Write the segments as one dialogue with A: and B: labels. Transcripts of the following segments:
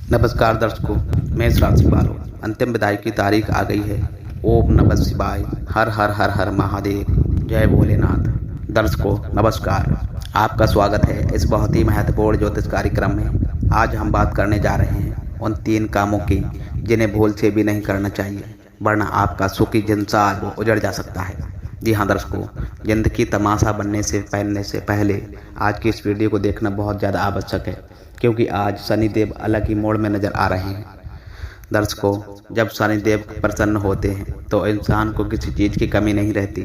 A: नमस्कार दर्शकों, मैं इस राशि वालों। अंतिम विदाई की तारीख आ गई है। ओम नमः शिवाय, हर हर हर हर महादेव, जय भोलेनाथ। दर्शकों नमस्कार, आपका स्वागत है इस बहुत ही महत्वपूर्ण ज्योतिष कार्यक्रम में। आज हम बात करने जा रहे हैं उन 3 कामों की जिन्हें भूल से भी नहीं करना चाहिए, वरना आपका सुखी संसार वो उजड़ जा सकता है। जी हाँ दर्शकों, जिंदगी तमाशा बनने से पहले आज की इस वीडियो को देखना बहुत ज़्यादा आवश्यक है, क्योंकि आज शनिदेव अलग ही मोड़ में नजर आ रहे हैं। दर्शकों, जब शनिदेव प्रसन्न होते हैं तो इंसान को किसी चीज़ की कमी नहीं रहती।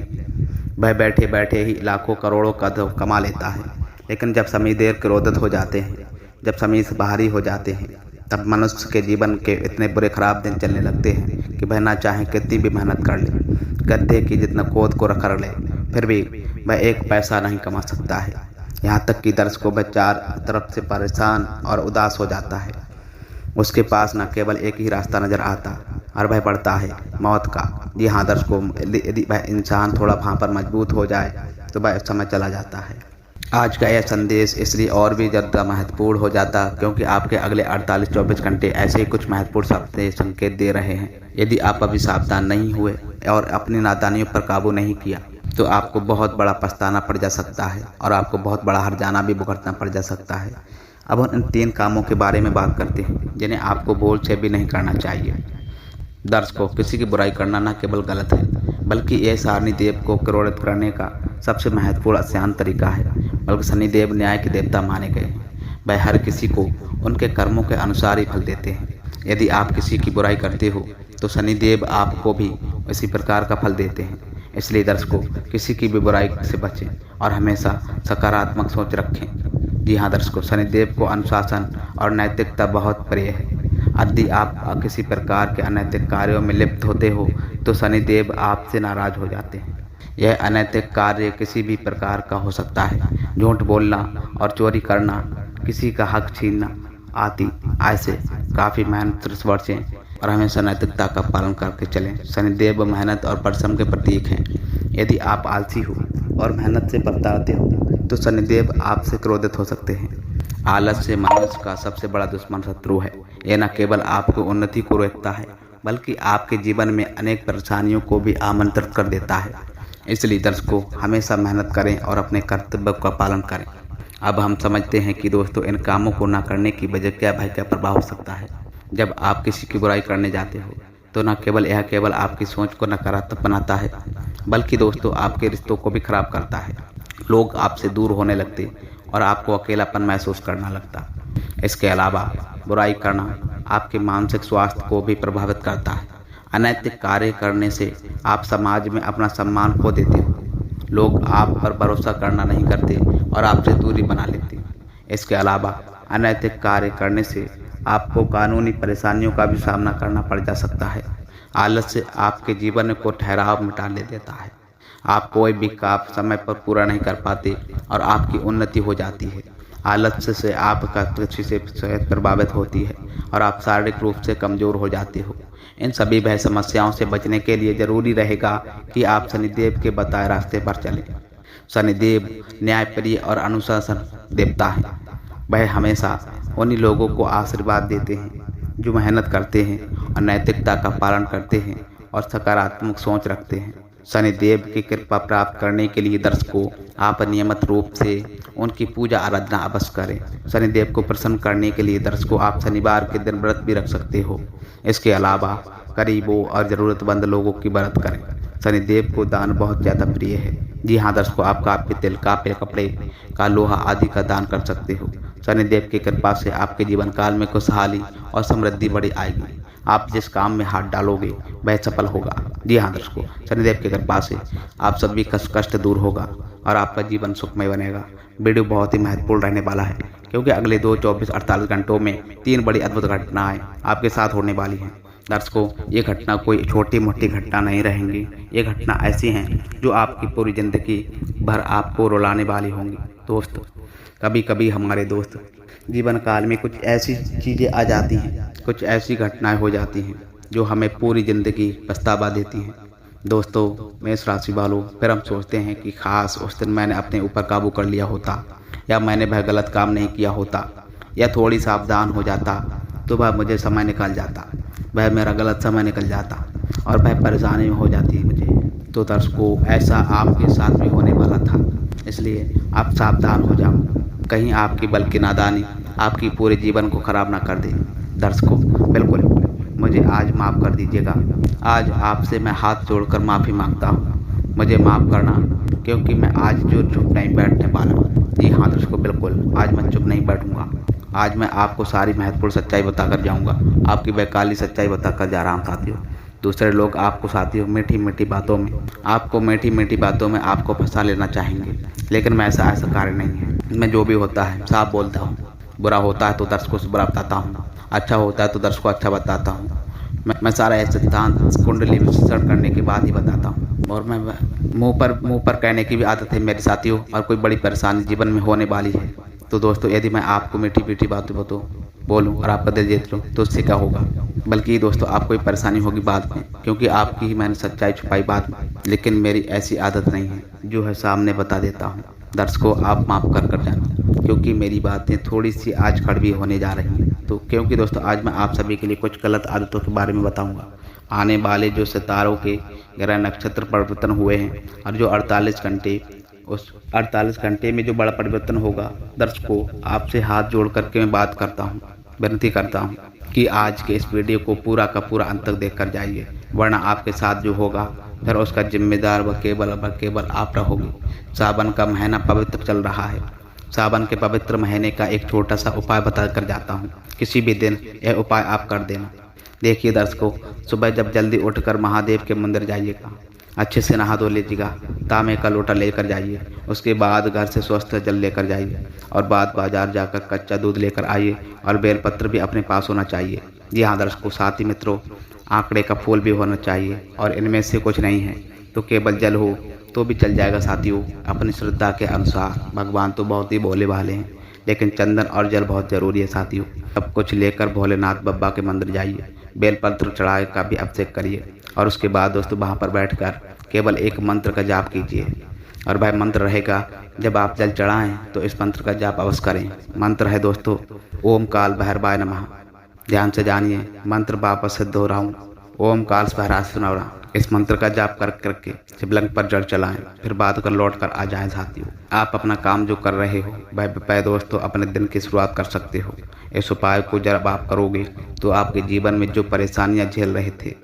A: वह बैठे बैठे ही लाखों करोड़ों का तो कमा लेता है। लेकिन जब शनिदेव क्रोधित हो जाते हैं, जब शनि से बाहरी हो जाते हैं, तब मनुष्य के जीवन के इतने बुरे खराब दिन चलने लगते हैं कि वह ना चाहे कितनी भी मेहनत कर ले, गद्दे की जितना कोद को रखड़ ले, फिर भी वह एक पैसा नहीं कमा सकता है। यहाँ तक कि दर्शकों वह चार तरफ से परेशान और उदास हो जाता है। उसके पास न केवल एक ही रास्ता नजर आता और वह पड़ता है मौत का। जी हाँ दर्शकों, यदि वह इंसान थोड़ा वहाँ पर मजबूत हो जाए तो वह समय चला जाता है। आज का यह संदेश इसलिए और भी ज़्यादा महत्वपूर्ण हो जाता क्योंकि आपके अगले 48-24 घंटे ऐसे ही कुछ महत्वपूर्ण संकेत दे रहे हैं। यदि आप अभी सावधान नहीं हुए और अपनी नादानियों पर काबू नहीं किया तो आपको बहुत बड़ा पछताना पड़ जा सकता है और आपको बहुत बड़ा हर्जाना भी भुगतना पड़ जा सकता है। अब हम इन 3 कामों के बारे में बात करते हैं जिन्हें आपको भूल से भी नहीं करना चाहिए। दर्शकों, किसी की बुराई करना न केवल गलत है, बल्कि यह शनिदेव को क्रोधित करने का सबसे महत्वपूर्ण आसान तरीका है। बल्कि शनिदेव न्याय के देवता माने गए हैं। वह हर किसी को उनके कर्मों के अनुसार ही फल देते हैं। यदि आप किसी की बुराई करते हो तो शनिदेव आपको भी इसी प्रकार का फल देते हैं। इसलिए दर्शकों, किसी की भी बुराई से बचें और हमेशा सकारात्मक सोच रखें। जी हाँ दर्शकों, शनिदेव को अनुशासन और नैतिकता बहुत प्रिय है। यदि आप किसी प्रकार के अनैतिक कार्यों में लिप्त होते हो तो शनिदेव आपसे नाराज हो जाते हैं। यह अनैतिक कार्य किसी भी प्रकार का हो सकता है। झूठ बोलना और चोरी करना, किसी का हक छीनना आदि। ऐसे काफ़ी मेहनत से बचें और हमेशा नैतिकता का पालन करके चलें। शनिदेव मेहनत और परिश्रम के प्रतीक हैं। यदि आप आलसी हो और मेहनत से बरताते हो तो शनिदेव आपसे क्रोधित हो सकते हैं। आलस से मनुष्य का सबसे बड़ा दुश्मन शत्रु है। यह न केवल आपको उन्नति को रोकता है, बल्कि आपके जीवन में अनेक परेशानियों को भी आमंत्रित कर देता है। इसलिए दर्शकों, हमेशा मेहनत करें और अपने कर्तव्य का पालन करें। अब हम समझते हैं कि दोस्तों, इन कामों को न करने की वजह क्या प्रभाव हो सकता है। जब आप किसी की बुराई करने जाते हो तो न केवल आपकी सोच को नकारात्मक बनाता है, बल्कि दोस्तों आपके रिश्तों को भी खराब करता है। लोग आपसे दूर होने लगते और आपको अकेलापन महसूस करना लगता। इसके अलावा बुराई करना आपके मानसिक स्वास्थ्य को भी प्रभावित करता है। अनैतिक कार्य करने से आप समाज में अपना सम्मान खो देते हो। लोग आप पर भरोसा करना नहीं करते और आपसे दूरी बना लेते। इसके अलावा अनैतिक कार्य करने से आपको कानूनी परेशानियों का भी सामना करना पड़ जा सकता है। आलस से आपके जीवन को ठहराव मिटा ले देता है। आप कोई भी काम समय पर पूरा नहीं कर पाते और आपकी उन्नति हो जाती है। आलस्य से आपका कृषि से सेहत प्रभावित होती है और आप शारीरिक रूप से कमज़ोर हो जाते हो। इन सभी भय समस्याओं से बचने के लिए जरूरी रहेगा कि आप शनिदेव के बताए रास्ते पर चलें। शनिदेव न्यायप्रिय और अनुशासन देवता है। वह हमेशा उन्हीं लोगों को आशीर्वाद देते हैं जो मेहनत करते हैं और नैतिकता का पालन करते हैं और सकारात्मक सोच रखते हैं। शनिदेव की कृपा प्राप्त करने के लिए दर्शकों, आप नियमित रूप से उनकी पूजा आराधना अवश्य करें। शनिदेव को प्रसन्न करने के लिए दर्शकों, आप शनिवार के दिन व्रत भी रख सकते हो। इसके अलावा गरीबों और ज़रूरतमंद लोगों की मदद करें। शनिदेव को दान बहुत ज़्यादा प्रिय है। जी हाँ दर्शकों, आप कापे तिल, कापे कपड़े का लोहा आदि का दान कर सकते हो। शनिदेव की कृपा से आपके जीवन काल में खुशहाली और समृद्धि बड़ी आएगी। आप जिस काम में हाथ डालोगे वह सफल होगा। जी हाँ दर्शकों, शनिदेव की कृपा से आप सभी कष्ट दूर होगा और आपका जीवन सुखमय बनेगा। वीडियो बहुत ही महत्वपूर्ण रहने वाला है, क्योंकि अगले 24-48 घंटों में 3 बड़ी अद्भुत घटनाएं आपके साथ होने वाली हैं। दर्शकों, ये घटना कोई छोटी मोटी घटना नहीं रहेंगी। ये घटना ऐसी हैं जो आपकी पूरी जिंदगी भर आपको रुलाने वाली होंगी। दोस्त, कभी कभी हमारे दोस्त जीवन काल में कुछ ऐसी चीज़ें आ जाती हैं, कुछ ऐसी घटनाएं हो जाती हैं जो हमें पूरी ज़िंदगी पछतावा देती हैं। दोस्तों, मेष राशि वालों, फिर हम सोचते हैं कि खास उस दिन मैंने अपने ऊपर काबू कर लिया होता, या मैंने वह गलत काम नहीं किया होता, या थोड़ी सावधान हो जाता तो वह मुझे समय निकल जाता, वह मेरा गलत समय निकल जाता और वह परेशानी हो जाती मुझे। तो दर्शकों, ऐसा आपके साथ भी होने वाला था, इसलिए आप सावधान हो जाओ, कहीं आपकी बल्कि नादानी आपकी पूरे जीवन को खराब ना कर दे। दर्शकों, बिल्कुल मुझे आज माफ़ कर दीजिएगा। आज आपसे मैं हाथ जोड़कर माफ़ी मांगता हूँ, मुझे माफ़ करना, क्योंकि मैं आज जो चुप नहीं बैठने वाला। जी हाँ दर्शकों, बिल्कुल आज मैं चुप नहीं बैठूंगा। आज मैं आपको सारी महत्वपूर्ण सच्चाई बताकर जाऊंगा, आपकी वैकाली सच्चाई बताकर जा रहा हूँ साथियों। दूसरे लोग आपको साथियों मीठी मीठी बातों में आपको फंसा लेना चाहेंगे, लेकिन मैं ऐसा कार्य नहीं है। मैं जो भी होता है साफ बोलता हूँ। बुरा होता है तो दर्शकों से बुरा बताता हूँ, अच्छा होता है तो दर्शकों को अच्छा बताता हूँ। मैं सारा यह सिद्धांत कुंडली विश्लेषण करने के बाद ही बताता हूँ। और मैं मुंह पर कहने की भी आदत है मेरे साथियों। और कोई बड़ी परेशानी जीवन में होने वाली है तो दोस्तों, यदि मैं आपको मीठी मीठी बातों बोलूं और आपका दिल जीत लूं तो उससे क्या होगा, बल्कि दोस्तों आपको कोई परेशानी होगी बाद में, क्योंकि आपकी ही मैंने सच्चाई छुपाई बाद में। लेकिन मेरी ऐसी आदत नहीं है, जो है सामने बता देता हूँ। दर्शकों, आप माफ़ कर जाना, क्योंकि मेरी बातें थोड़ी सी आज कड़वी होने जा रही हैं। तो क्योंकि दोस्तों आज मैं आप सभी के लिए कुछ गलत आदतों के बारे में बताऊंगा। आने वाले जो सितारों के ग्रह नक्षत्र परिवर्तन हुए हैं और जो 48 घंटे, उस 48 घंटे में जो बड़ा परिवर्तन होगा, दर्शकों आपसे हाथ जोड़ करके मैं बात करता हूँ, विनती करता हूँ कि आज के इस वीडियो को पूरा का पूरा अंत तक देख कर जाइए, वरना आपके साथ जो होगा फिर उसका जिम्मेदार व केवल आप रहोगे। सावन का महीना पवित्र चल रहा है। सावन के पवित्र महीने का एक छोटा सा उपाय बता कर जाता हूँ। किसी भी दिन यह उपाय आप कर देना। देखिए दर्शकों, सुबह जब जल्दी उठकर महादेव के मंदिर जाइएगा, अच्छे से नहा धो लीजिएगा, तांबे का लोटा लेकर जाइए। उसके बाद घर से स्वस्थ जल लेकर जाइए और बाद बाजार जाकर कच्चा दूध लेकर आइए और बेलपत्र भी अपने पास होना चाहिए। जी हाँ दर्शकों, साथी मित्रों, आंकड़े का फूल भी होना चाहिए और इनमें से कुछ नहीं है तो केवल जल हो तो भी चल जाएगा साथियों, अपनी श्रद्धा के अनुसार। भगवान तो बहुत ही भोले भाले हैं, लेकिन चंदन और जल बहुत जरूरी है साथियों। सब कुछ लेकर भोलेनाथ बाबा के मंदिर जाइए, बेलपत्र चढ़ाए का भी अभिषेक करिए और उसके बाद दोस्तों वहाँ पर बैठकर केवल एक मंत्र का जाप कीजिए। और वह मंत्र रहेगा, जब आप जल चढ़ाएं तो इस मंत्र का जाप अवश्य करें। मंत्र है दोस्तों, ओम काल भैरवाय नमः। ध्यान से जानिए, मंत्र वापस से दोहराऊं, ओम काल भैरवाय नमः। इस मंत्र का जाप करके शिवलिंग पर जल चलाएं, फिर बाद कर लौट कर आ जाएं साथियों। आप अपना काम जो कर रहे हो वह दोस्तों अपने दिन की शुरुआत कर सकते हो। इस उपाय को जब आप करोगे तो आपके जीवन में जो परेशानियां झेल रहे थे,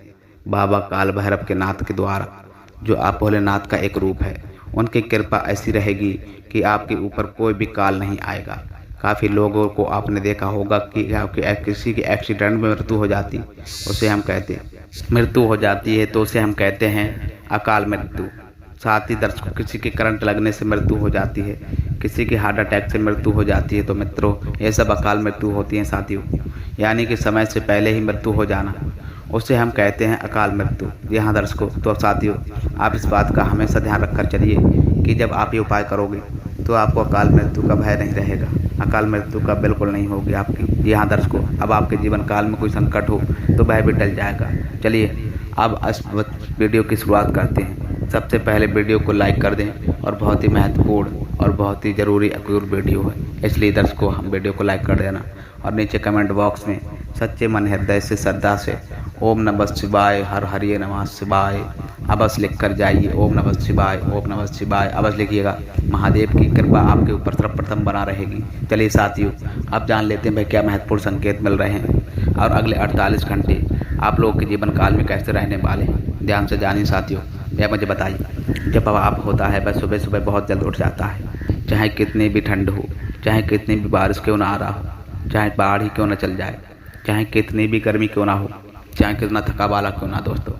A: बाबा काल भैरव के नाथ के द्वारा, जो आप भोलेनाथ का एक रूप है, उनकी कृपा ऐसी रहेगी कि आपके ऊपर कोई भी काल नहीं आएगा। काफ़ी लोगों को आपने देखा होगा कि किसी के एक्सीडेंट में मृत्यु हो जाती, उसे हम कहते हैं मृत्यु हो जाती है तो उसे हम कहते हैं अकाल मृत्यु। साथ ही दर्शकों, किसी के करंट लगने से मृत्यु हो जाती है, किसी की हार्ट अटैक से मृत्यु हो जाती है। तो मित्रों, ये सब अकाल मृत्यु होती हैं साथियों, यानी कि समय से पहले ही मृत्यु हो जाना, उसे हम कहते हैं अकाल मृत्यु। यहाँ दर्शकों, तो साथियों आप इस बात का हमेशा ध्यान रखकर चलिए कि जब आप ये उपाय करोगे तो आपको अकाल मृत्यु का भय नहीं रहेगा, अकाल मृत्यु का बिल्कुल नहीं होगी आपकी। यहाँ दर्शकों, अब आपके जीवन काल में कोई संकट हो तो भय भी टल जाएगा। चलिए अब इस वीडियो की शुरुआत करते हैं। सबसे पहले वीडियो को लाइक कर दें, और बहुत ही महत्वपूर्ण और बहुत ही ज़रूरी वीडियो है, इसलिए दर्शकों हम वीडियो को लाइक कर देना और नीचे कमेंट बॉक्स में सच्चे मन हृदय से श्रद्धा से ओम नमः शिवाय, हर हरिये नमः शिवाय अवश्य लिख कर जाइए। ओम नमः शिवाय, ओम नमः शिवाय अवश्य लिखिएगा। महादेव की कृपा आपके ऊपर सर्वप्रथम बना रहेगी। चलिए साथियों, अब जान लेते हैं भाई क्या महत्वपूर्ण संकेत मिल रहे हैं और अगले 48 घंटे आप लोगों के जीवन काल में कैसे रहने वाले हैं। ध्यान से जानिए साथियों, यह मुझे बताइए। जब आप होता है वह सुबह सुबह बहुत जल्द उठ जाता है, चाहे कितनी भी ठंड हो, चाहे कितनी भी बारिश क्यों ना आ रहा हो, चाहे बाढ़ ही क्यों ना चल जाए, चाहे कितनी भी गर्मी क्यों ना हो, चाहे कितना थका वाला क्यों ना दोस्तों,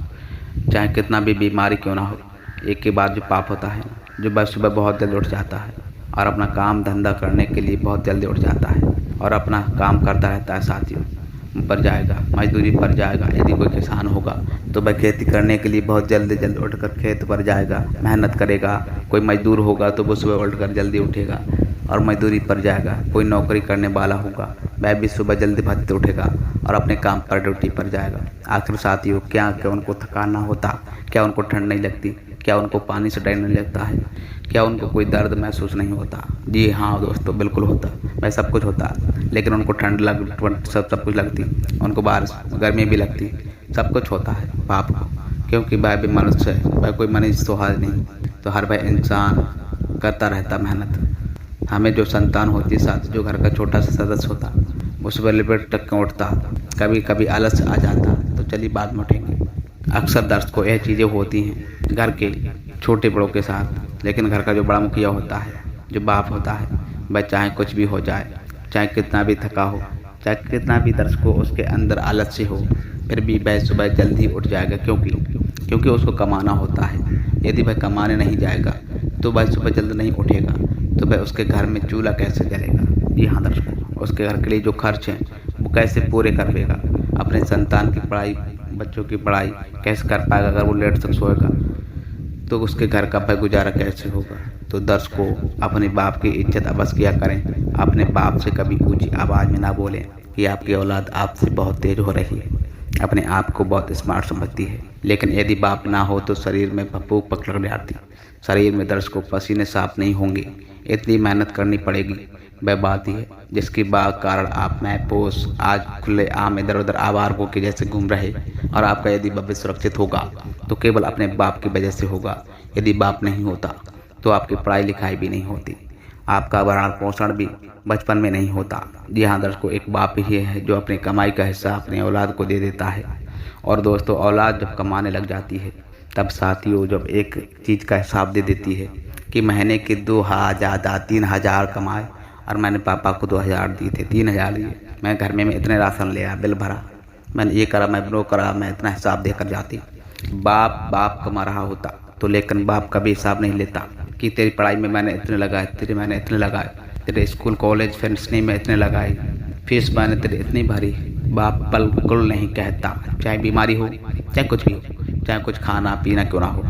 A: चाहे कितना भी बीमारी क्यों ना हो, एक के बाद जो पाप होता है, जो बस सुबह बहुत जल्द उठ जाता है और अपना काम धंधा करने के लिए बहुत जल्दी उठ जाता है और अपना काम करता रहता है साथियों, पर जाएगा, मजदूरी पर जाएगा। यदि कोई किसान होगा तो वह खेती करने के लिए बहुत जल्दी उठकर खेत पर जाएगा, मेहनत करेगा। कोई मजदूर होगा तो वो सुबह उठकर जल्दी उठेगा और मजदूरी पर जाएगा। कोई नौकरी करने वाला होगा वह भी सुबह जल्दी भजते उठेगा और अपने काम पर ड्यूटी पर जाएगा। आखिर साथियों, क्या उनको थकान ना होता, क्या उनको ठंड नहीं लगती, क्या उनको पानी से डर नहीं लगता है? क्या उनको कोई दर्द महसूस नहीं होता? जी हाँ दोस्तों, बिल्कुल होता। वह सब कुछ होता, लेकिन उनको ठंड सब कुछ लगती, उनको बारिश गर्मी भी लगती, सब कुछ होता है बाप को, क्योंकि वह भी मनुष्य है, वह कोई मनुष्य तो है नहीं। तो हर वह इंसान करता रहता मेहनत। हमें जो संतान होती है, साथ जो घर का छोटा सा सदस्य होता, उस पर लिपट तक उठता, कभी कभी आलस आ जाता, तो चलिए बाद में उठेंगे। अक्सर दर्शकों यह चीज़ें होती हैं घर के छोटे बड़ों के साथ, लेकिन घर का जो बड़ा मुखिया होता है, जो बाप होता है, वह चाहे कुछ भी हो जाए, चाहे कितना भी थका हो, चाहे कितना भी दर्शकों उसके अंदर आलस्य हो, फिर भी वह सुबह जल्दी उठ जाएगा, क्योंकि उसको कमाना होता है। यदि वह कमाने नहीं जाएगा तो वह सुबह जल्द नहीं उठेगा, तो वह उसके घर में चूल्हा कैसे जलेगा? जी हाँ दर्शकों, उसके घर के लिए जो खर्च हैं वो कैसे पूरे कर लेगा? अपने संतान की पढ़ाई, बच्चों की पढ़ाई कैसे कर पाएगा? अगर वो लेट तक सोएगा तो उसके घर का भाई गुजारा कैसे होगा? तो दर्शकों, अपने बाप की इज्जत अवश्य किया करें। अपने बाप से कभी ऊंची आवाज़ में ना बोलें कि आपकी औलाद आपसे बहुत तेज हो रही है, अपने आप को बहुत स्मार्ट समझती है। लेकिन यदि बाप ना हो तो शरीर में भूख पकड़ जाती, शरीर में दर्शकों पसीने साफ नहीं होंगे, इतनी मेहनत करनी पड़ेगी। वह बात ही है जिसकी कारण आप महफूज आज खुले आम इधर उधर आवारगों के जैसे घूम रहे, और आपका यदि भविष्य सुरक्षित होगा तो केवल अपने बाप की वजह से होगा। यदि बाप नहीं होता तो आपकी पढ़ाई लिखाई भी नहीं होती, आपका भरण पोषण भी बचपन में नहीं होता। जी हाँ दर्शकों, एक बाप ही है जो अपनी कमाई का हिस्सा अपनी औलाद को दे देता है। और दोस्तों, औलाद जब कमाने लग जाती है तब साथियों जब एक चीज़ का हिसाब दे देती है कि महीने के 2,000 3,000 कमाए, और मैंने पापा को 2,000 दिए थे, 3,000 दिए, मैं घर में इतने राशन ले आया, बिल भरा, मैंने ये करा, मैं वो करा, मैं इतना हिसाब देकर जाती। बाप कमा रहा होता तो, लेकिन बाप कभी हिसाब नहीं लेता कि तेरी पढ़ाई में मैंने इतने लगाए, मैंने इतने लगाए, तेरे स्कूल कॉलेज फीस में इतने लगाए, फीस मैंने तेरे इतनी भरी। बाप बिल्कुल नहीं कहता, चाहे बीमारी हो, चाहे कुछ भी हो, चाहे कुछ खाना पीना क्यों ना हो,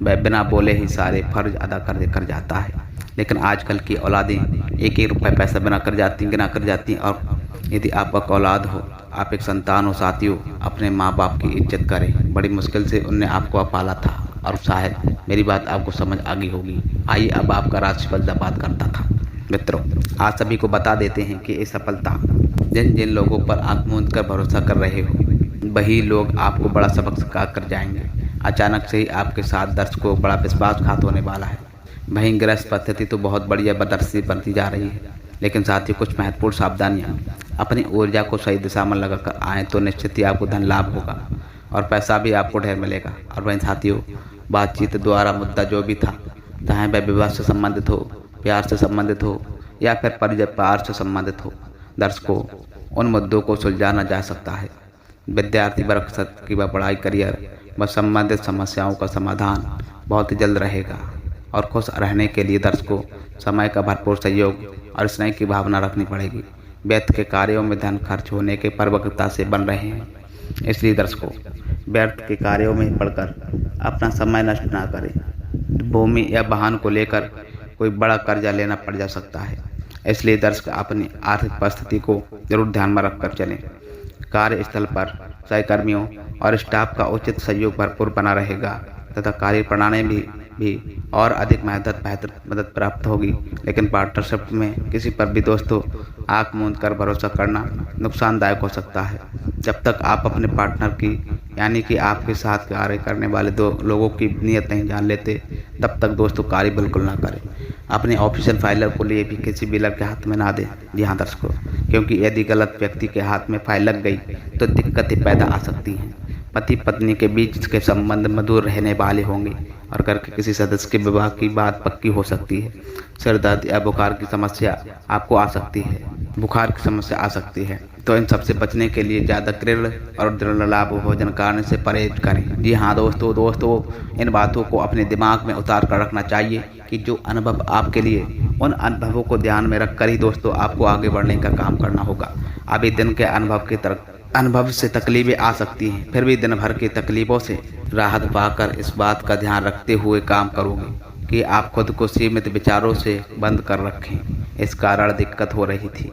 A: वह बिना बोले ही सारे फर्ज अदा कर जाता है। लेकिन आजकल की औलादें एक एक रुपये पैसा गिना कर जाती। और यदि आपका औलाद हो, आप एक संतान हो साथियों, अपने माँ बाप की इज्जत करें। बड़ी मुश्किल से उनने आपको पाला था, और शायद मेरी बात आपको समझ आ गई होगी। आइए अब आपका राशिफल बात करता था। मित्रों, आज सभी को बता देते हैं कि ये सफलता जिन लोगों पर आंख मूंद कर भरोसा कर रहे हो, वही लोग आपको बड़ा सबक सिखा कर जाएंगे। अचानक से ही आपके साथ दर्शकों बड़ा विश्वासघात होने वाला है। वहीं गृहस्थ पद्धति तो बहुत बढ़िया बदरसी बनती जा रही है, लेकिन साथ ही कुछ महत्वपूर्ण सावधानियाँ। अपनी ऊर्जा को सही दिशा में लगाकर आए तो निश्चित ही आपको धन लाभ होगा और पैसा भी आपको ढेर मिलेगा। और वहीं साथियों, बातचीत द्वारा मुद्दा जो भी था, चाहे वह विवाह से संबंधित हो, प्यार से संबंधित हो, या फिर परिवार से संबंधित हो, दर्शकों उन मुद्दों को सुलझाना जा सकता है। विद्यार्थी वर्ग की व पढ़ाई, करियर व संबंधित समस्याओं का समाधान बहुत ही जल्द रहेगा। और खुश रहने के लिए दर्शकों समय का भरपूर सहयोग और स्नेह की भावना रखनी पड़ेगी। व्यर्थ के कार्यों में धन खर्च होने के प्रवक्ता से बन रहे हैं, इसलिए दर्शकों व्यर्थ के कार्यों में पड़कर अपना समय नष्ट ना करें। भूमि या वाहन को लेकर कोई बड़ा कर्जा लेना पड़ जा सकता है, इसलिए दर्शक अपनी आर्थिक परिस्थिति को जरूर ध्यान में रखकर चलें। कार्यस्थल पर सहकर्मियों और स्टाफ का उचित सहयोग भरपूर बना रहेगा तथा कार्य प्रणाली भी और अधिक बेहतर मदद प्राप्त होगी। लेकिन पार्टनरशिप में किसी पर भी दोस्तों आंख मूंद कर भरोसा करना नुकसानदायक हो सकता है। जब तक आप अपने पार्टनर की यानी कि आपके साथ कार्य करने वाले दो लोगों की नीयत नहीं जान लेते, तब तक दोस्तों कार्य बिल्कुल ना करें। अपने ऑफिशियल फाइलर को लिए भी किसी बिलर के हाथ में ना दें। जी हाँ दर्शकों, क्योंकि यदि गलत व्यक्ति के हाथ में फाइल लग गई तो दिक्कतें पैदा आ सकती हैं। पति पत्नी के बीच इसके संबंध मधुर रहने वाले होंगे और घर के किसी सदस्य के विवाह की बात पक्की हो सकती है। सिर दर्द या बुखार की समस्या आपको आ सकती है, तो इन सबसे बचने के लिए ज़्यादा कृण और दृढ़ लाभ भोजन करने से परहेज करें। जी हाँ दोस्तों इन बातों को अपने दिमाग में उतार कर रखना चाहिए कि जो अनुभव आपके लिए, उन अनुभवों को ध्यान में रखकर ही दोस्तों आपको आगे बढ़ने का काम करना होगा। अभी दिन के अनुभव से तकलीफें आ सकती हैं, फिर भी दिन भर की तकलीफों से राहत पाकर इस बात का ध्यान रखते हुए काम करोगे कि आप खुद को सीमित विचारों से बंद कर रखें। इस कारण दिक्कत हो रही थी।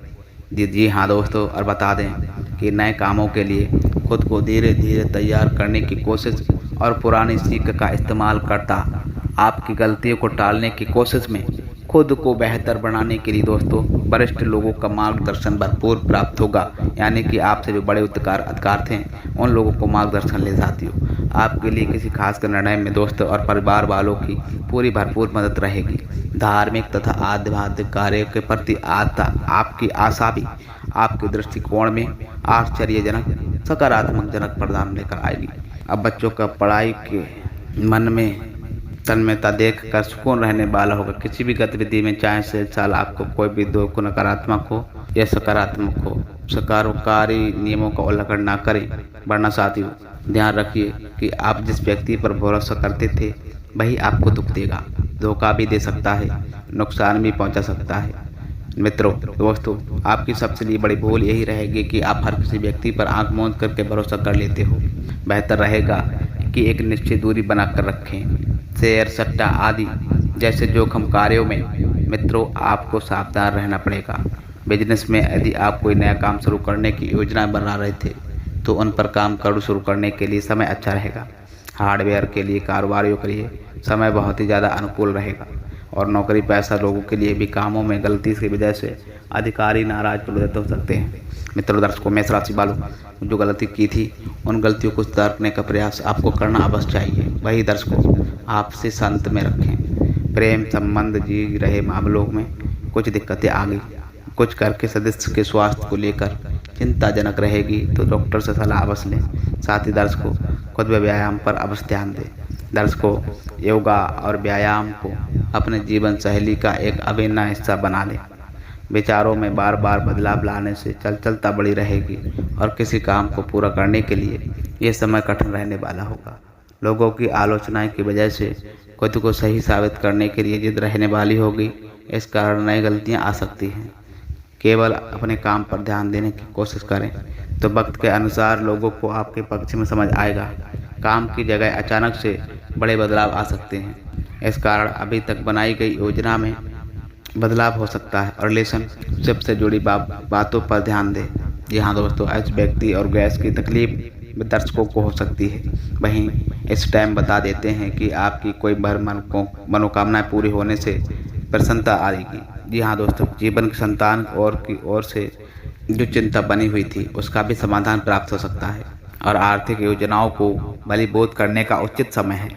A: जी हाँ दोस्तों, और बता दें कि नए कामों के लिए खुद को धीरे धीरे तैयार करने की कोशिश और पुरानी सीख का इस्तेमाल करता आपकी गलतियों को टालने की कोशिश में खुद को बेहतर बनाने के लिए दोस्तों वरिष्ठ लोगों का मार्गदर्शन भरपूर प्राप्त होगा। यानी कि आपसे जो बड़े अधिकार थे उन लोगों को मार्गदर्शन ले जाती हो। आपके लिए किसी खास निर्णय में दोस्तों और परिवार वालों की पूरी भरपूर मदद रहेगी। धार्मिक तथा आध्यात्मिक कार्यों के प्रति आस्था आपकी आशा भी आपके दृष्टिकोण में आश्चर्यजनक सकारात्मक जनक परिणाम लेकर आएगी। अब बच्चों का पढ़ाई के मन में तन्मयता देख कर सुकून रहने वाला होगा। किसी भी गतिविधि में चाहे से साल आपको कोई भी दो को नकारात्मक हो या सकारात्मक हो, सरकारी नियमों का उल्लंघन ना करें। वरना साथियों ध्यान रखिए कि आप जिस व्यक्ति पर भरोसा करते थे वही आपको दुख देगा, धोखा भी दे सकता है, नुकसान भी पहुंचा सकता है। मित्रों दोस्तों आपकी सबसे बड़ी भूल यही रहेगी कि आप हर किसी व्यक्ति पर आंख मूंद करके भरोसा कर लेते हो। बेहतर रहेगा कि एक निश्चित दूरी बनाकर रखें। शेयर सट्टा आदि जैसे जोखिम कार्यों में मित्रों आपको सावधान रहना पड़ेगा। बिजनेस में यदि आप कोई नया काम शुरू करने की योजना बना रहे थे तो उन पर काम शुरू करने के लिए समय अच्छा रहेगा। हार्डवेयर के लिए कारोबारियों के लिए समय बहुत ही ज़्यादा अनुकूल रहेगा। और नौकरी पैसा लोगों के लिए भी कामों में गलती की वजह से अधिकारी नाराज प्रदत्त हो सकते हैं। मित्रों दर्शकों मेष राशि वालों जो गलती की थी उन गलतियों को सुधारने का प्रयास आपको करना अवश्य चाहिए। वही दर्शकों आपसे संत में रखें। प्रेम संबंध जी रहे मामलों में कुछ दिक्कतें आ गई, कुछ करके सदस्य के स्वास्थ्य को लेकर चिंताजनक रहेगी तो डॉक्टर से सलाह अवश्य लें। साथ ही दर्शकों खुद व्यायाम पर अवश्य ध्यान दें। दर्शकों योगा और व्यायाम को अपने जीवन शैली का एक अभिन्न हिस्सा बना लें। विचारों में बार बार बदलाव लाने से चलता बड़ी रहेगी और किसी काम को पूरा करने के लिए ये समय कठिन रहने वाला होगा। लोगों की आलोचनाएं की वजह से खुद को सही साबित करने के लिए जिद रहने वाली होगी। इस कारण नई गलतियां आ सकती हैं। केवल अपने काम पर ध्यान देने की कोशिश करें तो वक्त के अनुसार लोगों को आपके पक्ष में समझ आएगा। काम की जगह अचानक से बड़े बदलाव आ सकते हैं। इस कारण अभी तक बनाई गई योजना में बदलाव हो सकता है और रिलेशनशिप से जुड़ी बातों पर ध्यान दें। जी हाँ दोस्तों इस व्यक्ति और गैस की तकलीफ दर्शकों को हो सकती है। वहीं इस टाइम बता देते हैं कि आपकी कोई मनोकामनाएं पूरी होने से प्रसन्नता आएगी। जी हाँ दोस्तों जीवन की संतान की ओर से जो चिंता बनी हुई थी उसका भी समाधान प्राप्त हो सकता है और आर्थिक योजनाओं को बलिबोध करने का उचित समय है।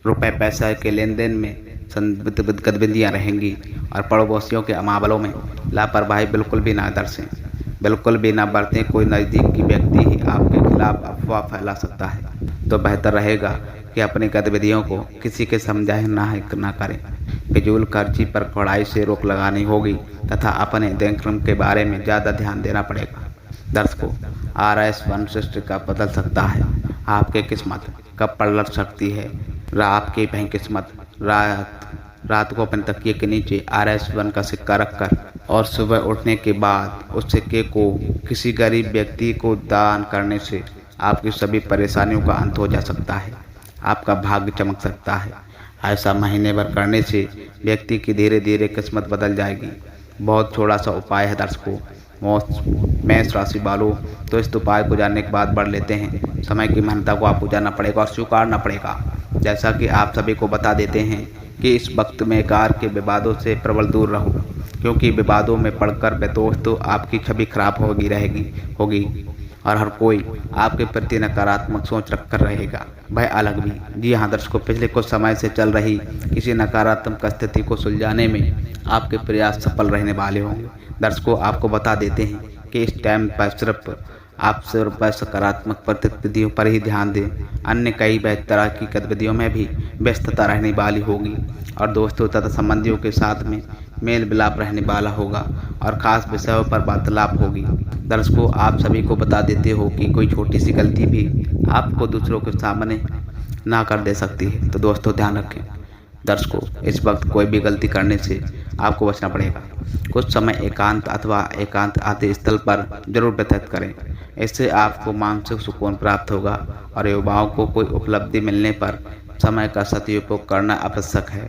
A: रुपए पैसा के लेन देन में गतिविधियाँ रहेंगी और पड़ोसियों के मामलों में लापरवाही बिल्कुल भी ना बरतें। कोई नज़दीकी व्यक्ति ही आपके खिलाफ अफवाह फैला सकता है तो बेहतर रहेगा कि अपनी गतिविधियों को किसी के समझाए ना करें। फिजूल खर्ची पर कड़ाई से रोक लगानी होगी तथा अपने दिनक्रम के बारे में ज़्यादा ध्यान देना पड़ेगा। दर्शकों RS वनशिष्ट का बदल सकता है। आपकी किस्मत कब पलट सकती है। आपकी वही किस्मत रात को अपने तकिए के नीचे RS1 का सिक्का रखकर और सुबह उठने के बाद उस सिक्के को किसी गरीब व्यक्ति को दान करने से आपकी सभी परेशानियों का अंत हो जा सकता है। आपका भाग्य चमक सकता है। ऐसा महीने भर करने से व्यक्ति की धीरे धीरे किस्मत बदल जाएगी। बहुत थोड़ा सा उपाय है दर्शकों। मेष राशि वालों तो इस उपाय को जानने के बाद बढ़ लेते हैं। समय की महत्ता को आपको जानना पड़ेगा और स्वीकारना पड़ेगा। जैसा कि आप सभी को बता देते हैं कि इस वक्त में कार के विवादों से प्रबल दूर रहो, क्योंकि विवादों में पड़कर दोस्तों आपकी छवि खराब होगी और हर कोई आपके प्रति नकारात्मक सोच रखकर रहेगा, वह अलग भी। जी हाँ दर्शकों पिछले कुछ समय से चल रही किसी नकारात्मक स्थिति को सुलझाने में आपके प्रयास सफल रहने वाले होंगे। दर्शकों आपको बता देते हैं कि इस टाइम पर सिर्फ सकारात्मक गतिविधियों पर ही ध्यान दें। अन्य कई तरह की गतिविधियों में भी व्यस्तता रहने वाली होगी और दोस्तों तथा संबंधियों के साथ में मेल मिलाप रहने वाला होगा और ख़ास विषयों पर वार्तालाप होगी। दर्शकों आप सभी को बता देते हो कि कोई छोटी सी गलती भी आपको दूसरों के सामने ना कर दे सकती है, तो दोस्तों ध्यान रखें। दर्शकों इस वक्त कोई भी गलती करने से आपको बचना पड़ेगा। कुछ समय एकांत आदि स्थल पर जरूर व्यतीत करें। इससे आपको मानसिक सुकून प्राप्त होगा और युवाओं को कोई उपलब्धि मिलने पर समय का सदुपयोग करना आवश्यक है।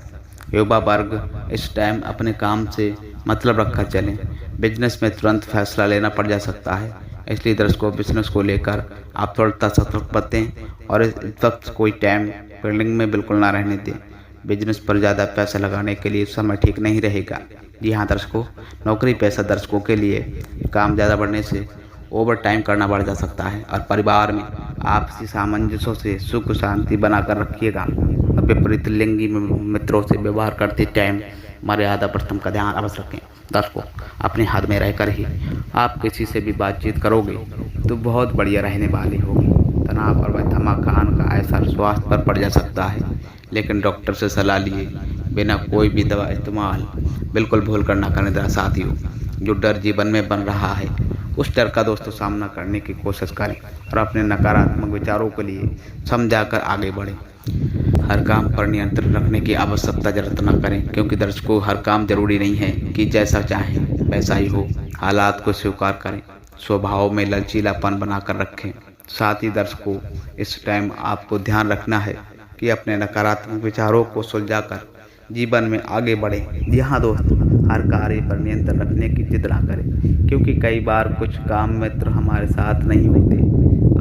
A: युवा वर्ग इस टाइम अपने काम से मतलब रखकर चलें। बिजनेस में तुरंत फैसला लेना पड़ जा सकता है, इसलिए दर्शकों बिजनेस को लेकर आप थोड़ा सतर्क बरतें और इस वक्त कोई टाइम पेंडिंग में बिल्कुल ना रहने दें। बिजनेस पर ज़्यादा पैसा लगाने के लिए समय ठीक नहीं रहेगा। जी हाँ दर्शकों, नौकरी पेशा दर्शकों के लिए काम ज़्यादा बढ़ने से ओवर टाइम करना बढ़ जा सकता है और परिवार में आपसी सामंजस्य से सुख शांति बनाकर रखिएगा। और विपरीत लिंगी मित्रों से व्यवहार करते टाइम मर्यादा प्रथम का ध्यान अवश्य रखें। दर्शकों, अपने हाथ में रहकर ही आप किसी से भी बातचीत करोगे तो बहुत बढ़िया रहने वाली होगी। तनाव और थकान का ऐसा स्वास्थ्य पर पड़ जा सकता है, लेकिन डॉक्टर से सलाह लिए बिना कोई भी दवा इस्तेमाल बिल्कुल भूल कर ना करें। साथियों, जो डर जीवन में बन रहा है उस डर का दोस्तों सामना करने की कोशिश करें और अपने नकारात्मक विचारों के लिए समझाकर आगे बढ़ें। हर काम पर नियंत्रण रखने की आवश्यकता जरूरत न करें, क्योंकि दर्शकों हर काम जरूरी नहीं है कि जैसा चाहें वैसा ही हो। हालात को स्वीकार करें, स्वभाव में लचीलापन बनाकर रखें। साथ ही दर्शकों इस टाइम आपको ध्यान रखना है कि अपने नकारात्मक विचारों को सुलझाकर जीवन में आगे बढ़ें। यहाँ दोस्तों हर कार्य पर नियंत्रण रखने की जिद ना करें, क्योंकि कई बार कुछ काम मित्र हमारे साथ नहीं होते।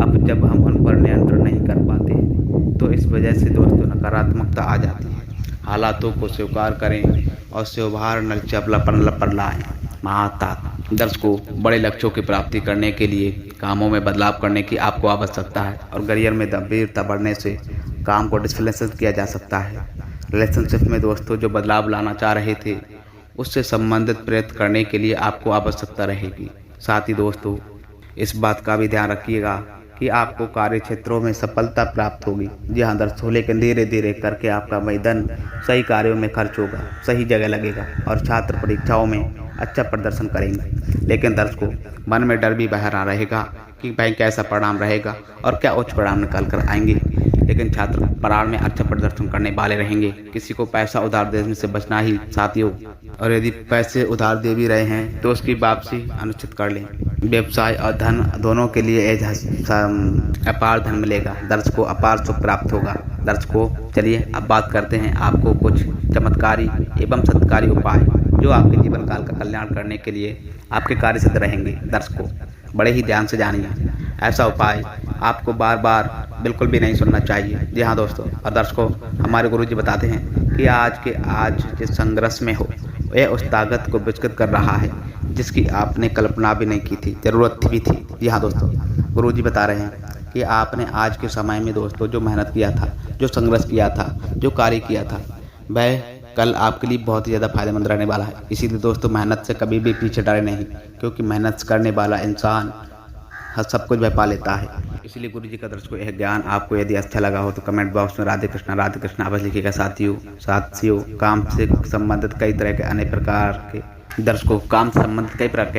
A: अब जब हम उन पर नियंत्रण नहीं कर पाते तो इस वजह से दोस्तों नकारात्मकता आ जाती है। हालातों को स्वीकार करें और स्वभाव लचीलापन पर लाएं। महातात दर्शकों, बड़े लक्ष्यों की प्राप्ति करने के लिए कामों में बदलाव करने की आपको आवश्यकता है और करियर में गंभीरता बढ़ने से काम को डिस्प्लेस किया जा सकता है। रिलेशनशिप में दोस्तों जो बदलाव लाना चाह रहे थे उससे संबंधित प्रयत्न करने के लिए आपको आवश्यकता रहेगी। साथ ही दोस्तों इस बात का भी ध्यान रखिएगा कि आपको कार्य क्षेत्रों में सफलता प्राप्त होगी। जी हाँ दर्शकों, लेकिन धीरे धीरे करके आपका वही धन सही कार्यों में खर्च होगा, सही जगह लगेगा और छात्र परीक्षाओं में अच्छा प्रदर्शन करेंगे। लेकिन दर्शकों मन में डर भी बह रहा रहेगा कि भाई कैसा परिणाम रहेगा और क्या उच्च परिणाम निकाल कर आएंगे। लेकिन छात्र परीक्षा में अच्छा प्रदर्शन करने वाले रहेंगे। किसी को पैसा उधार देने से बचना ही साथियों, और यदि पैसे उधार दे भी रहे हैं तो उसकी वापसी अनिश्चित कर लें। व्यवसाय और धन दोनों के लिए अपार धन मिलेगा। दर्शकों अपार सुख प्राप्त होगा। दर्शकों चलिए अब बात करते हैं आपको कुछ चमत्कारी एवं सत्कारी उपाय जो आपके जीवन काल का कल्याण करने के लिए आपके कार्य सिद्ध रहेंगे। दर्शकों बड़े ही ध्यान से जानिए, ऐसा उपाय आपको बार बार बिल्कुल भी नहीं सुनना चाहिए। जी हाँ दोस्तों, और दर्शकों हमारे गुरुजी बताते हैं कि आज जिस संघर्ष में हो वह उस ताकत को विकसित कर रहा है जिसकी आपने कल्पना भी नहीं की थी, जरूरत भी थी। जी हाँ दोस्तों, गुरुजी बता रहे हैं कि आपने आज के समय में दोस्तों जो मेहनत किया था, जो संघर्ष किया था, जो कार्य किया था, वह कल आपके लिए बहुत ही ज़्यादा फायदेमंद रहने वाला है। इसीलिए दोस्तों मेहनत से कभी भी पीछे डरे नहीं, क्योंकि मेहनत करने वाला इंसान सब कुछ वह पा लेता है। इसलिए गुरु जी का दर्शकों यह ज्ञान आपको यदि अच्छा लगा हो तो कमेंट बॉक्स में राधे कृष्णा अवश्य लिखिएगा। साथियों काम से संबंधित कई तरह के अनेक प्रकार के दर्शकों काम से संबंधित कई प्रकार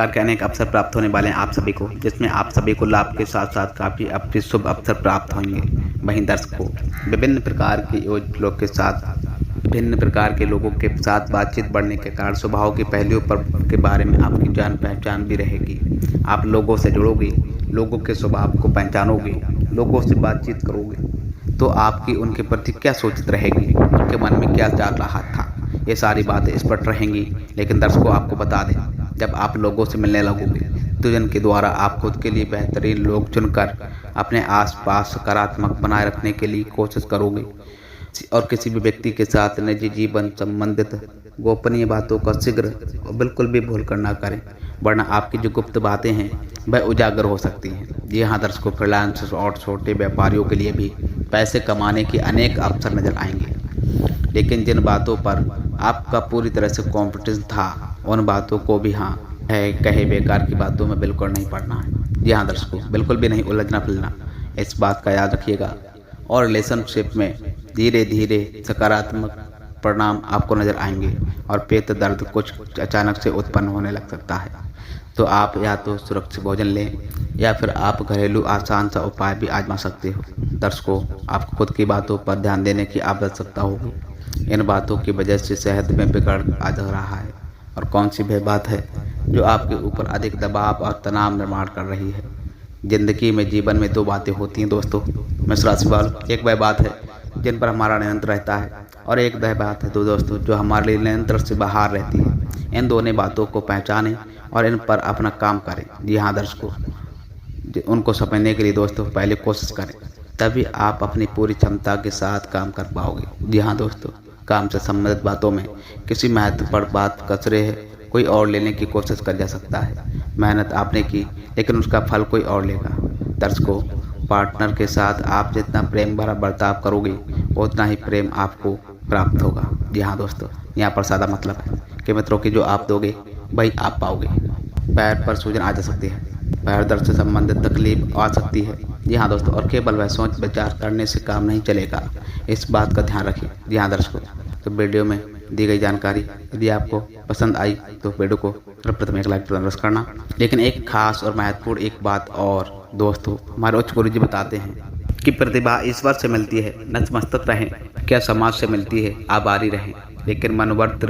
A: के अनेक अवसर प्राप्त होने वाले हैं आप सभी को, जिसमें आप सभी को लाभ के साथ साथ काफ़ी अपने शुभ अवसर प्राप्त होंगे। वहीं दर्शकों भिन्न प्रकार के लोगों के साथ बातचीत बढ़ने के कारण स्वभाव के पहलुओं के बारे में आपकी जान पहचान भी रहेगी। आप लोगों से जुड़ोगे, लोगों के स्वभाव को पहचानोगे, लोगों से बातचीत करोगे तो आपकी उनके प्रति क्या सोच रहेगी, उनके मन में क्या चल रहा था, ये सारी बातें स्पष्ट रहेंगी। लेकिन दर्शकों आपको बता दें, जब आप लोगों से मिलने लगोगे तो जिनके द्वारा आप खुद के लिए बेहतरीन लोग चुनकर अपने आसपास सकारात्मक बनाए रखने के लिए कोशिश करोगे और किसी भी व्यक्ति के साथ निजी जीवन संबंधित गोपनीय बातों का शीघ्र और बिल्कुल भी भूल कर ना करें, वरना आपकी जो गुप्त बातें हैं वह उजागर हो सकती हैं। जी हाँ दर्शकों, फ्रीलांसर्स और छोटे व्यापारियों के लिए भी पैसे कमाने के अनेक अवसर नजर आएंगे, लेकिन जिन बातों पर आपका पूरी तरह से कॉन्फिडेंस था उन बातों को भी कहे बेकार की बातों में बिल्कुल नहीं पड़ना है। जी हाँ दर्शकों, बिल्कुल भी नहीं उलझना फिलना, इस बात का याद रखिएगा। और रिलेशनशिप में धीरे धीरे सकारात्मक परिणाम आपको नजर आएंगे और पेट दर्द कुछ अचानक से उत्पन्न होने लग सकता है। तो आप या तो सुरक्षित भोजन लें या फिर आप घरेलू आसान सा उपाय भी आजमा सकते हो। दर्शकों आपको खुद की बातों पर ध्यान देने की आवश्यकता होगी। इन बातों की वजह से सेहत में बिगड़ आ जा रहा है, और कौन सी वह बात है जो आपके ऊपर अधिक दबाव और तनाव निर्माण कर रही है। जिंदगी में जीवन में दो बातें होती हैं दोस्तों, मेष राशि वालों। एक वह बात है जिन पर हमारा नियंत्रण रहता है और एक वह बात है तो दोस्तों जो हमारे लिए नियंत्रण से बाहर रहती है। इन दोनों बातों को पहचानें और इन पर अपना काम करें। जी हाँ दर्शकों, उनको समझने के लिए दोस्तों पहले कोशिश करें, तभी आप अपनी पूरी क्षमता के साथ काम कर पाओगे। जी हाँ दोस्तों, काम से संबंधित बातों में किसी महत्वपूर्ण बात कचरे है कोई और लेने की कोशिश कर जा सकता है। मेहनत आपने की लेकिन उसका फल कोई और लेगा। दर्शकों, पार्टनर के साथ आप जितना प्रेम भरा बर्ताव करोगे उतना ही प्रेम आपको प्राप्त होगा। जी हाँ दोस्तों, यहाँ पर सादा मतलब है कि मित्रों की जो आप दोगे वही आप पाओगे। पैर पर सूजन आ जा सकती है, पैर दर्द से संबंधित तकलीफ आ सकती है। जी हाँ दोस्तों, और केवल वह सोच विचार करने से काम नहीं चलेगा, इस बात का ध्यान रखिए। जी हाँ दर्शकों, तो वीडियो में दी गई जानकारी यदि आपको पसंद आई तो वीडियो को सर्वप्रथम एक लाइक प्रदान करना। लेकिन एक खास और महत्वपूर्ण एक बात और दोस्तों, हमारे उच्च गुरु जी बताते हैं कि प्रतिभा ईश्वर से मिलती है, नतमस्तक रहें, क्या समाज से मिलती है, आभारी रहें, लेकिन मनोवर्त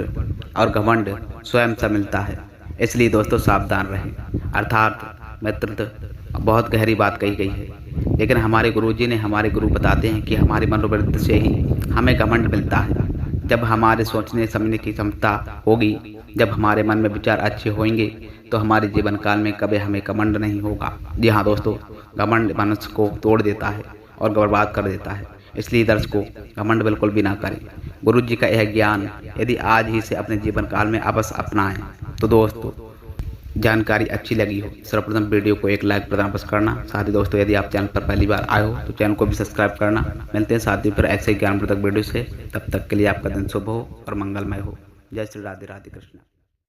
A: और घमंड स्वयं से मिलता है। इसलिए दोस्तों सावधान रहें। अर्थात मित्रता बहुत गहरी बात कही गई है, लेकिन हमारे गुरुजी ने हमारे गुरु बताते हैं कि हमारी मनोवृत्ति से ही हमें घमंड मिलता है। जब हमारे सोचने समझने की क्षमता होगी, जब हमारे मन में विचार अच्छे होंगे तो हमारे जीवन काल में कभी हमें घमंड नहीं होगा। जी हाँ दोस्तों, घमंड मनुष्य को तोड़ देता है और बर्बाद कर देता है। इसलिए दर्शकों, घमंड बिल्कुल भी ना करें। गुरु जी का यह ज्ञान यदि आज ही से अपने जीवन काल में अवश्य अपनाएं। तो दोस्तों, जानकारी अच्छी लगी हो सर्वप्रथम वीडियो को एक लाइक प्रदान करना। साथ ही दोस्तों, यदि आप चैनल पर पहली बार आए हो तो चैनल को भी सब्सक्राइब करना। मिलते हैं साथ ही फिर ऐसे ही ज्ञानवर्धक वीडियो से। तब तक के लिए आपका दिन शुभ हो और मंगलमय हो। जय श्री राधे राधे कृष्ण।